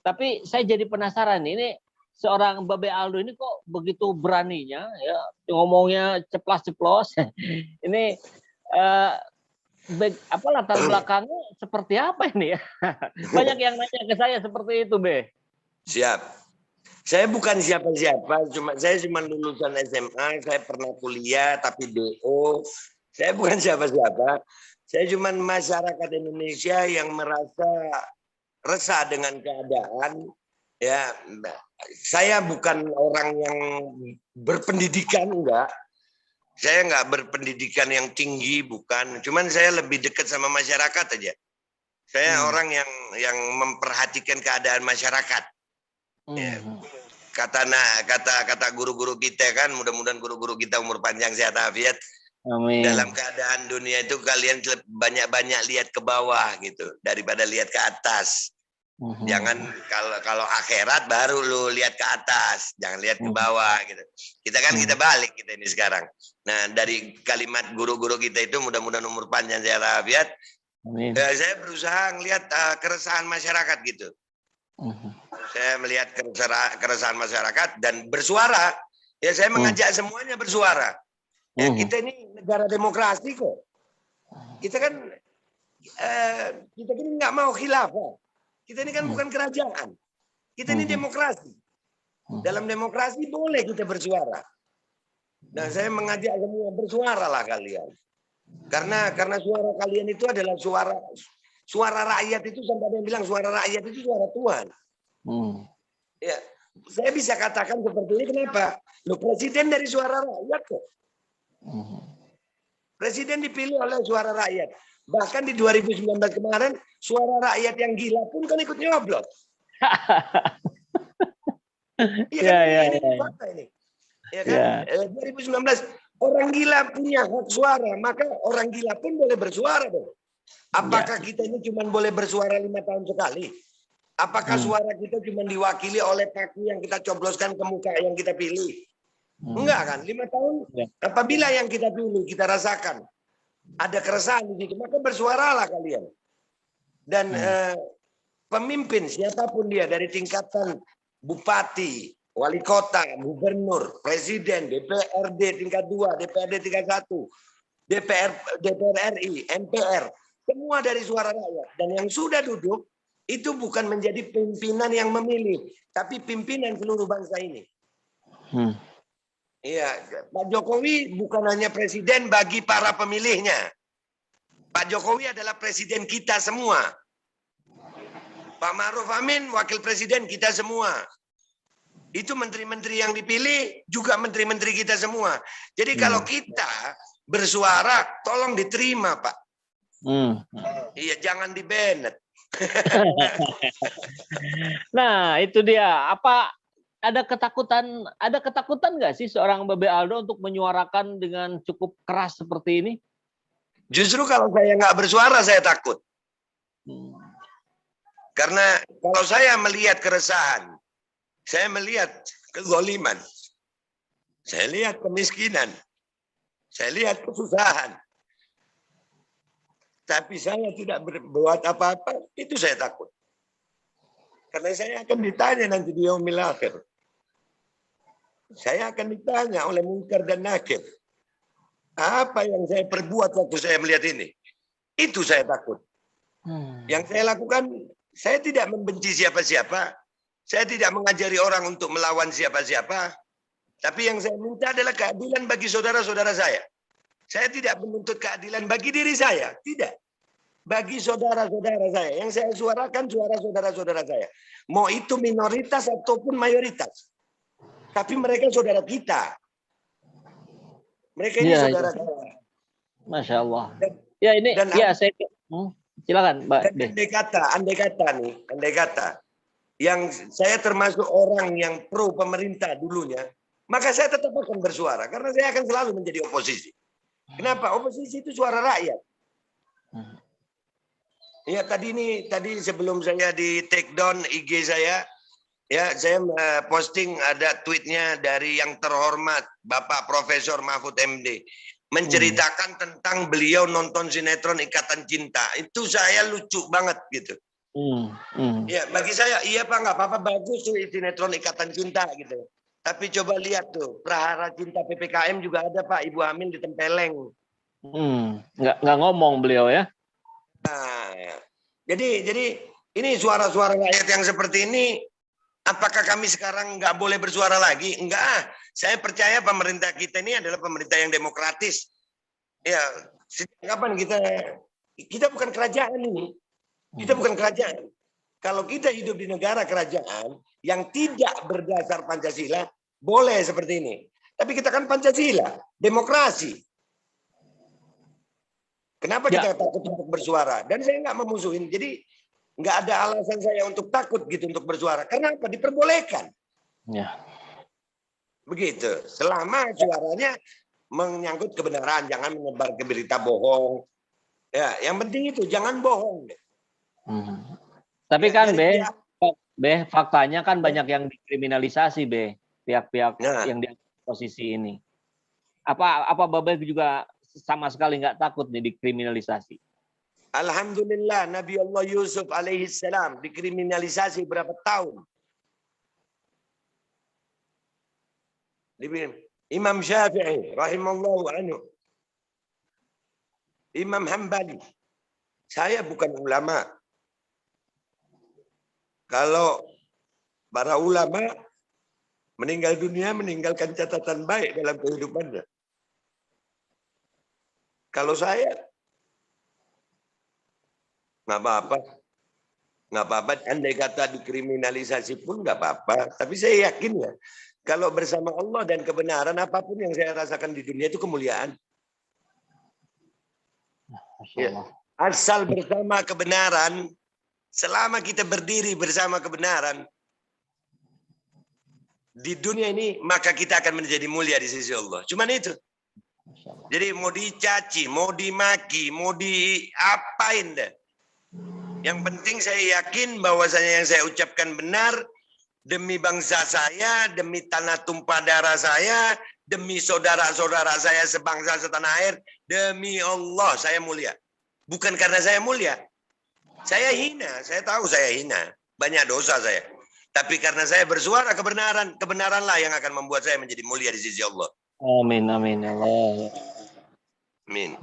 Tapi saya jadi penasaran ini seorang Babe Aldo ini kok begitu beraninya ya ngomongnya ceplas-ceplos. Ini apa latar belakangnya seperti apa ini ya? Banyak yang nanya ke saya seperti itu, Be. Siap. Saya bukan siapa-siapa, saya cuma lulusan SMA, saya pernah kuliah tapi DO. Saya bukan siapa-siapa. Saya cuma masyarakat Indonesia yang merasa resah dengan keadaan. Ya, saya bukan orang yang berpendidikan, enggak. Saya enggak berpendidikan yang tinggi, bukan. Cuman saya lebih dekat sama masyarakat aja. Saya orang yang memperhatikan keadaan masyarakat. Ya. Kata guru-guru kita kan, mudah-mudahan guru-guru kita umur panjang sehat afiat. Amin. Dalam keadaan dunia itu kalian banyak-banyak lihat ke bawah gitu daripada lihat ke atas. Jangan kalau akhirat baru lu lihat ke atas, jangan lihat ke bawah gitu. Kita kan kita balik kita ini sekarang. Nah, dari kalimat guru-guru kita itu mudah-mudahan umur panjang sehat afiat. Saya berusaha melihat keresahan masyarakat gitu. Saya melihat keresahan masyarakat dan bersuara. Ya saya mengajak semuanya bersuara. Ya, kita ini negara demokrasi kok. Kita kan nggak mau khilafah. Kita ini kan bukan kerajaan. Kita ini demokrasi. Dalam demokrasi boleh kita bersuara. Nah, saya mengajak semua bersuaralah kalian. Karena suara kalian itu adalah suara rakyat itu, sampai ada yang bilang suara rakyat itu suara Tuhan. Ya, saya bisa katakan seperti ini kenapa? Loh, presiden dari suara rakyat kok. Presiden dipilih oleh suara rakyat. Bahkan di 2019 kemarin suara rakyat yang gila pun kan ikut nyoblos. Iya kan? Ini. Ya kan? 2019 orang gila punya hak suara, maka orang gila pun boleh bersuara dong. Apakah kita ini cuma boleh bersuara 5 tahun sekali? Apakah suara kita cuma diwakili oleh paku yang kita cobloskan ke muka yang kita pilih? Enggak kan? 5 tahun apabila yang kita pilih kita rasakan ada keresahan di situ, maka bersuaralah kalian. Dan pemimpin siapapun dia dari tingkatan bupati, wali kota, gubernur, presiden, DPRD tingkat 2, DPRD tingkat 1, DPR RI, MPR, semua dari suara rakyat. Dan yang sudah duduk itu bukan menjadi pimpinan yang memilih, tapi pimpinan seluruh bangsa ini. Iya, Pak Jokowi bukan hanya presiden bagi para pemilihnya. Pak Jokowi adalah presiden kita semua. Pak Ma'ruf Amin wakil presiden kita semua. Itu menteri-menteri yang dipilih juga menteri-menteri kita semua. Jadi kalau kita bersuara, tolong diterima, Pak. Iya, jangan di-banned. Nah, itu dia. Apa ada ketakutan nggak sih seorang Babe Aldo untuk menyuarakan dengan cukup keras seperti ini? Justru kalau saya nggak bersuara, saya takut. Karena kalau saya melihat keresahan, saya melihat kezaliman, saya lihat kemiskinan, saya lihat kesusahan, tapi saya tidak berbuat apa-apa, itu saya takut. Karena saya akan ditanya nanti di yaumil akhir. Saya akan ditanya oleh Munkar dan Nakir. Apa yang saya perbuat waktu saya melihat ini? Itu saya takut. Yang saya lakukan, saya tidak membenci siapa-siapa. Saya tidak mengajari orang untuk melawan siapa-siapa. Tapi yang saya minta adalah keadilan bagi saudara-saudara saya. Saya tidak menuntut keadilan bagi diri saya. Tidak. Bagi saudara-saudara saya. Yang saya suarakan suara saudara-saudara saya. Mau itu minoritas ataupun mayoritas. Tapi mereka saudara kita. Mereka ini saudara kita. Masya Allah. Saya silakan, Mbak. Andai kata yang saya termasuk orang yang pro pemerintah dulunya, maka saya tetap akan bersuara karena saya akan selalu menjadi oposisi. Kenapa? Oposisi itu suara rakyat. Ya tadi sebelum saya di take down IG saya, ya saya posting ada tweetnya dari yang terhormat Bapak Profesor Mahfud MD menceritakan tentang beliau nonton sinetron Ikatan Cinta. Itu saya lucu banget gitu. Ya, bagi saya iya Pak, nggak apa-apa, bagus tuh sinetron Ikatan Cinta gitu. Tapi coba lihat tuh, Prahara Cinta PPKM juga ada Pak, Ibu Amin ditempeleng. Nggak ngomong beliau ya. Nah, jadi ini suara-suara rakyat yang seperti ini, apakah kami sekarang nggak boleh bersuara lagi? Enggak, saya percaya pemerintah kita ini adalah pemerintah yang demokratis. Ya, kapan kita bukan kerajaan ini, kita bukan kerajaan. Kalau kita hidup di negara kerajaan yang tidak berdasar Pancasila, boleh seperti ini. Tapi kita kan Pancasila, demokrasi. Kenapa kita takut untuk bersuara? Dan saya nggak memusuhin. Jadi nggak ada alasan saya untuk takut gitu untuk bersuara. Karena apa? Diperbolehkan. Ya. Begitu. Selama suaranya menyangkut kebenaran, jangan menyebar berita bohong. Ya, yang penting itu jangan bohong. Tapi kan faktanya kan banyak yang dikriminalisasi pihak-pihak yang di posisi ini. Apa Babe juga sama sekali nggak takut nih dikriminalisasi? Alhamdulillah, Nabi Allah Yusuf alaihissalam dikriminalisasi berapa tahun? Imam Syafi'i rahimallahu anhu, Imam Hambali. Saya bukan ulama. Kalau para ulama meninggal dunia meninggalkan catatan baik dalam kehidupannya. Kalau saya nggak apa-apa, nggak apa-apa. Andai kata dikriminalisasi pun nggak apa-apa. Tapi saya yakin ya, kalau bersama Allah dan kebenaran, apapun yang saya rasakan di dunia itu kemuliaan. Ya. Asal bersama kebenaran, selama kita berdiri bersama kebenaran di dunia ini, maka kita akan menjadi mulia di sisi Allah. Cuman itu. Jadi mau dicaci, mau dimaki, mau diapain deh. Yang penting saya yakin bahwasanya yang saya ucapkan benar demi bangsa saya, demi tanah tumpah darah saya, demi saudara-saudara saya sebangsa setanah air, demi Allah saya mulia. Bukan karena saya mulia. Saya hina, saya tahu saya hina. Banyak dosa saya. Tapi karena saya bersuara kebenaran, kebenaranlah yang akan membuat saya menjadi mulia di sisi Allah. Amin, amin, Allah. Amin.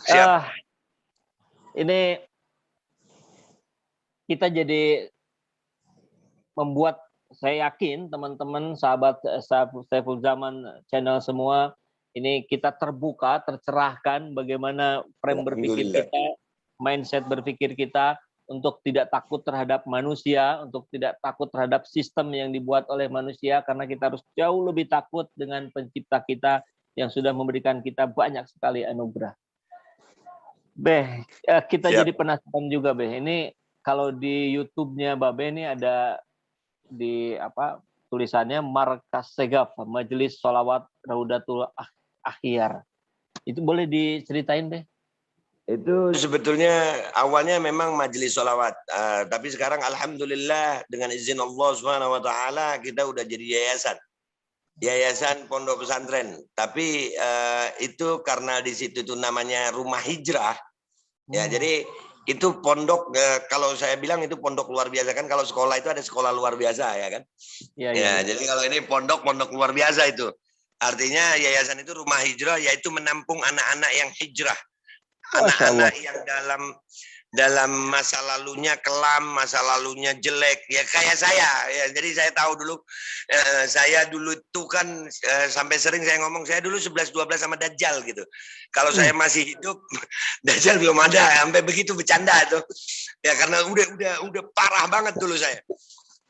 Siap. Ini kita jadi membuat, saya yakin teman-teman sahabat Saiful Zaman channel semua, ini kita terbuka, tercerahkan bagaimana frame berpikir kita, mindset berpikir kita untuk tidak takut terhadap manusia, untuk tidak takut terhadap sistem yang dibuat oleh manusia, karena kita harus jauh lebih takut dengan pencipta kita yang sudah memberikan kita banyak sekali anugerah. Kita jadi penasaran juga, ini kalau di YouTube-nya Babe ini ada di tulisannya Markas Segaf, Majelis Sholawat Raudatul Akhyar. Itu boleh diceritain, Itu sebetulnya awalnya memang majelis sholawat, tapi sekarang alhamdulillah dengan izin Allah Subhanahu Wa Taala kita udah jadi yayasan pondok pesantren. Tapi itu karena di situ tuh namanya rumah hijrah, ya. Jadi itu pondok, kalau saya bilang itu pondok luar biasa kan. Kalau sekolah itu ada sekolah luar biasa ya kan. Ya. Jadi kalau ini pondok luar biasa itu. Artinya yayasan itu rumah hijrah, yaitu menampung anak-anak yang hijrah. Anak-anak yang dalam masa lalunya kelam, masa lalunya jelek, ya kayak saya. Ya, jadi saya tahu dulu, saya dulu itu kan sampai sering saya ngomong, saya dulu 11-12 sama Dajjal gitu. Kalau saya masih hidup, Dajjal belum ada, sampai begitu bercanda itu. Ya karena udah parah banget dulu saya.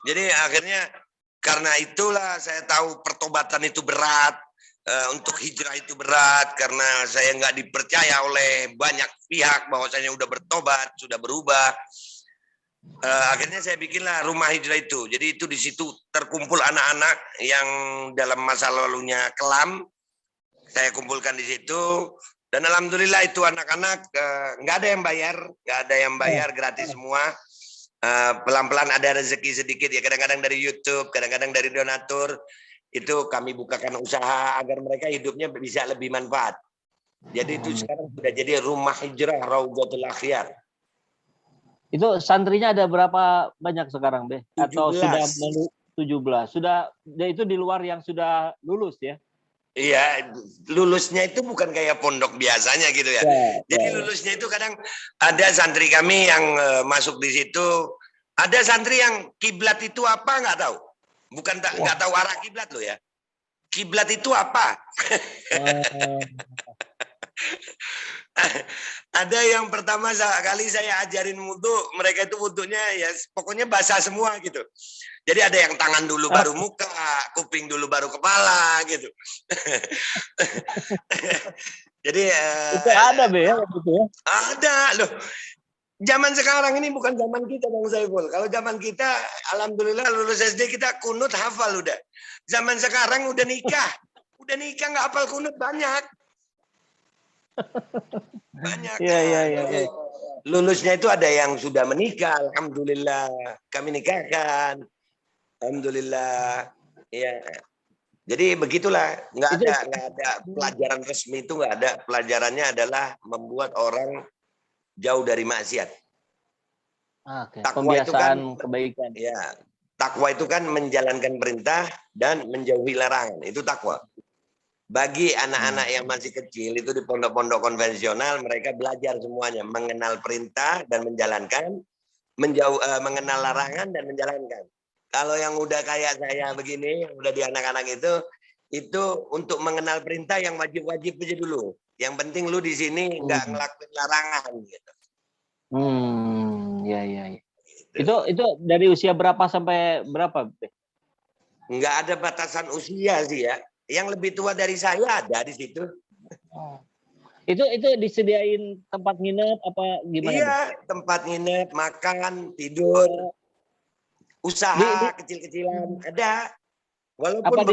Jadi akhirnya karena itulah saya tahu pertobatan itu berat. Untuk hijrah itu berat karena saya nggak dipercaya oleh banyak pihak bahwasanya udah bertobat, sudah berubah. Akhirnya saya bikinlah rumah hijrah itu. Jadi itu di situ terkumpul anak-anak yang dalam masa lalunya kelam. Saya kumpulkan di situ dan alhamdulillah itu anak-anak nggak ada yang bayar, gratis semua. Pelan-pelan ada rezeki sedikit ya, kadang-kadang dari YouTube, kadang-kadang dari donatur. Itu kami bukakan usaha agar mereka hidupnya bisa lebih manfaat. Jadi itu sekarang sudah jadi rumah hijrah Raudatul Akhyar. Itu santrinya ada berapa banyak sekarang, Be? Atau 17. sudah 17? Sudah, itu di luar yang sudah lulus ya? Iya, lulusnya itu bukan kayak pondok biasanya gitu ya. Jadi lulusnya itu kadang ada santri kami yang masuk di situ. Ada santri yang kiblat itu apa nggak tahu. Bukan nggak tahu arah kiblat loh ya. Kiblat itu apa? Ada yang pertama kali saya ajarin wudhu, mereka itu wudhunya ya pokoknya basah semua gitu. Jadi ada yang tangan dulu baru muka, kuping dulu baru kepala gitu. Jadi itu ada Be ya gitu ya. Ada loh. Zaman sekarang ini bukan zaman kita Bang Saiful. Kalau zaman kita alhamdulillah lulus SD kita kunut hafal udah. Zaman sekarang udah nikah. Udah nikah nggak hafal kunut banyak. Banyak. Iya. Lulusnya itu ada yang sudah menikah, alhamdulillah. Kami nikahkan. Alhamdulillah. Ya. Jadi begitulah, nggak ada pelajaran resmi itu nggak ada. Pelajarannya adalah membuat orang jauh dari maksiat. Takwa itu kan kebaikan. Ya, takwa itu kan menjalankan perintah dan menjauhi larangan. Itu takwa. Bagi anak-anak yang masih kecil itu di pondok-pondok konvensional mereka belajar semuanya mengenal perintah dan menjalankan, mengenal larangan dan menjalankan. Kalau yang udah kayak saya begini, yang udah di anak-anak itu untuk mengenal perintah yang wajib-wajib aja dulu. Yang penting lu di sini nggak ngelakuin larangan gitu. Ya. Itu dari usia berapa sampai berapa? Nggak ada batasan usia sih ya. Yang lebih tua dari saya ada di situ. Itu disediain tempat nginep apa gimana? Iya, tempat nginep, makan, tidur, usaha kecil-kecilan ada. Walaupun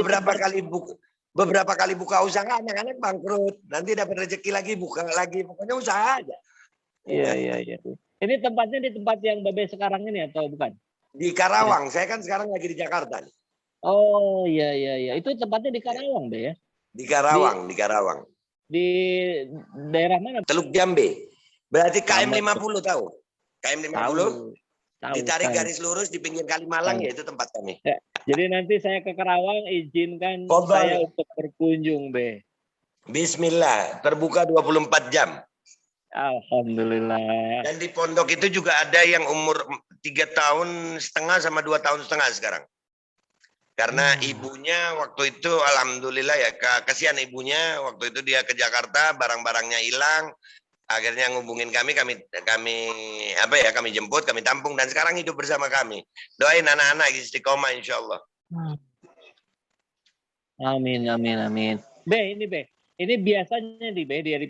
beberapa kali buka usaha anak-anak bangkrut, nanti dapat rezeki lagi buka lagi, pokoknya usaha aja. Iya. Ini tempatnya di tempat yang Babe sekarang ini atau bukan? Di Karawang. Saya kan sekarang lagi di Jakarta. Oh iya. Itu tempatnya di Karawang Be ya? Di Karawang. Di daerah mana? Teluk Jambe. Berarti KM 50 tahu? KM 50? Tahu. Ditarik garis lurus di pinggir Kalimalang ya itu tempat kami. Ya, jadi nanti saya ke Karawang izinkan saya untuk berkunjung Be. Bismillah, terbuka 24 jam. Alhamdulillah. Dan di pondok itu juga ada yang umur 3,5 tahun sama 2,5 tahun sekarang. Karena ibunya waktu itu alhamdulillah ya kasihan ibunya waktu itu dia ke Jakarta barang-barangnya hilang akhirnya ngubungin kami jemput kami tampung dan sekarang hidup bersama kami. Doain anak-anak istiqomah insyaallah. Amin. Ini biasanya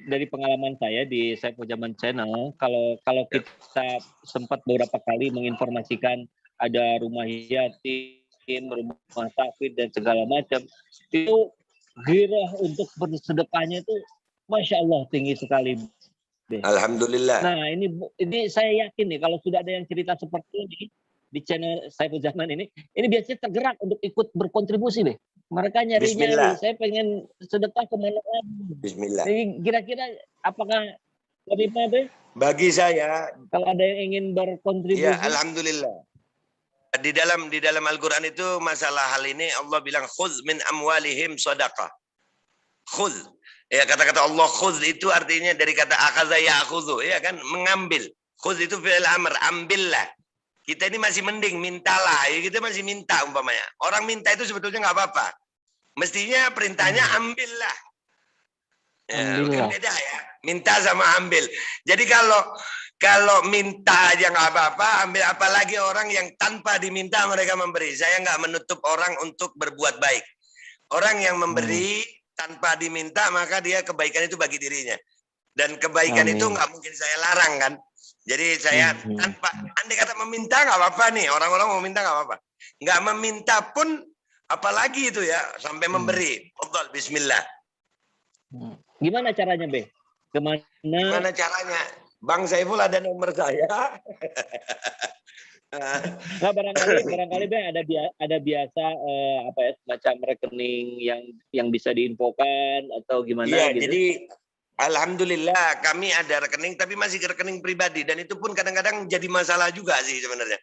dari pengalaman saya di Saiful Zaman Channel kalau kita sempat beberapa kali menginformasikan ada rumah yatim, rumah sakit dan segala macam itu girah untuk bersedekahnya itu Masya Allah tinggi sekali. Alhamdulillah. Nah ini saya yakin nih kalau sudah ada yang cerita seperti ini di channel Saiful Zaman ini biasanya tergerak untuk ikut berkontribusi deh. Mereka nyari, saya pengen sedekah kemana lagi. Bismillah. Jadi kira-kira apakah terima deh? Bagi saya kalau ada yang ingin berkontribusi. Ya alhamdulillah. Di dalam Al-Quran itu masalah hal ini Allah bilang khudz min amwalihim sadaqah. Khudz. Ya kata-kata Allah khudz itu artinya dari kata akhadha ya'khudhu ya kan mengambil. Khudz itu fi'il amr, ambillah. Kita ini masih mending mintalah, ya kita masih minta umpamanya. Orang minta itu sebetulnya nggak apa-apa. Mestinya perintahnya ambillah. Ya, kan beda ya. Minta sama ambil. Jadi kalau minta aja nggak apa-apa, ambil apalagi orang yang tanpa diminta mereka memberi. Saya nggak menutup orang untuk berbuat baik. Orang yang memberi tanpa diminta maka dia kebaikan itu bagi dirinya. Dan kebaikan itu nggak mungkin saya larang kan. Jadi saya tanpa, andai kata meminta nggak apa-apa nih, orang-orang mau minta nggak apa-apa. Nggak meminta pun, apalagi itu ya, sampai memberi. Fadhal, bismillah. Gimana caranya, Be? Gimana caranya? Bang Saiful ada nomor saya. Nah, barangkali Be ada biasa semacam rekening yang bisa diinfokan atau gimana ya, gitu. Jadi Alhamdulillah kami ada rekening, tapi masih ke rekening pribadi, dan itu pun kadang-kadang jadi masalah juga sih sebenarnya.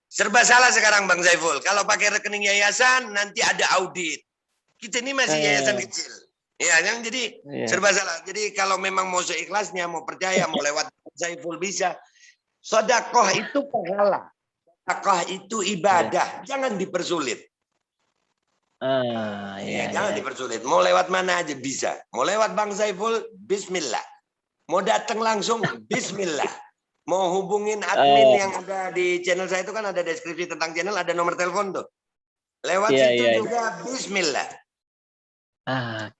Serba salah sekarang Bang Saiful. Kalau pakai rekening yayasan nanti ada audit. Kita ini masih yayasan kecil. Ya, yang jadi serba salah. Jadi kalau memang mau seikhlasnya, mau percaya, mau lewat Saiful bisa. Sedekah itu pahala. Sedekah itu ibadah. Jangan dipersulit. Jangan dipersulit. Mau lewat mana aja bisa. Mau lewat Bang Saiful, bismillah. Mau datang langsung, bismillah. Mau hubungin admin yang ada di channel saya itu kan ada deskripsi tentang channel, ada nomor telepon tuh. Lewat situ juga, bismillah.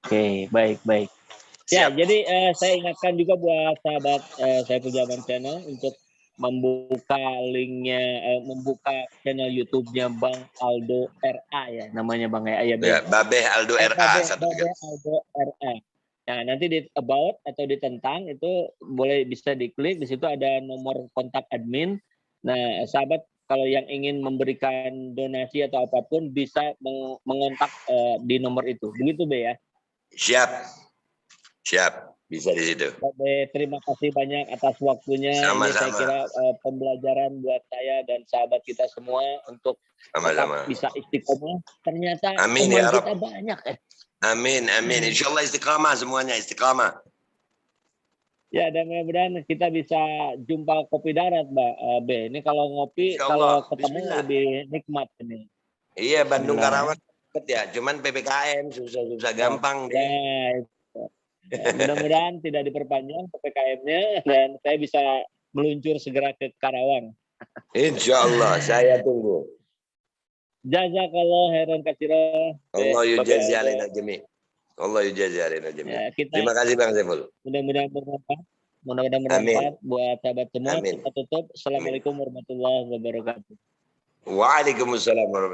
Oke, baik. Ya, jadi saya ingatkan juga buat sahabat Saiful Zaman Channel untuk membuka linknya, membuka channel YouTube-nya Bang Aldo RA ya, namanya Bang ya. Babeh Aldo RA. Babeh Aldo RA. Nah, nanti di about atau di tentang itu bisa diklik, di situ ada nomor kontak admin. Nah, sahabat kalau yang ingin memberikan donasi atau apapun bisa mengontak di nomor itu. Begitu Be ya? Siap. Bisa di situ. Be, terima kasih banyak atas waktunya. Sama-sama. Ini saya kira pembelajaran buat saya dan sahabat kita semua untuk tetap bisa istiqomah. Ternyata amin, teman ya kita banyak. Amin. Insyaallah istiqamah semuanya, istiqamah. Ya, dan mudah-mudahan kita bisa jumpa kopi darat, Mbak Be. Ini kalau ngopi, kalau ketemu lebih nikmat ini. Iya, Bandung Karawang ya, cuman PPKM susah gampang deh. Ya, mudah-mudahan tidak diperpanjang PPKM-nya dan saya bisa meluncur segera ke Karawang. Insyaallah, saya tunggu. Jazakallah khairan katsira. Allah yujazi alaina jami'. Allah yujazi alaina jami'. Ya, terima kasih Bang Saiful. Mudah-mudahan bermanfaat. Mudah-mudahan bermanfaat buat sahabat semua. Kita tutup. Assalamualaikum warahmatullahi wabarakatuh. Waalaikumsalam warahmatullahi wabarakatuh.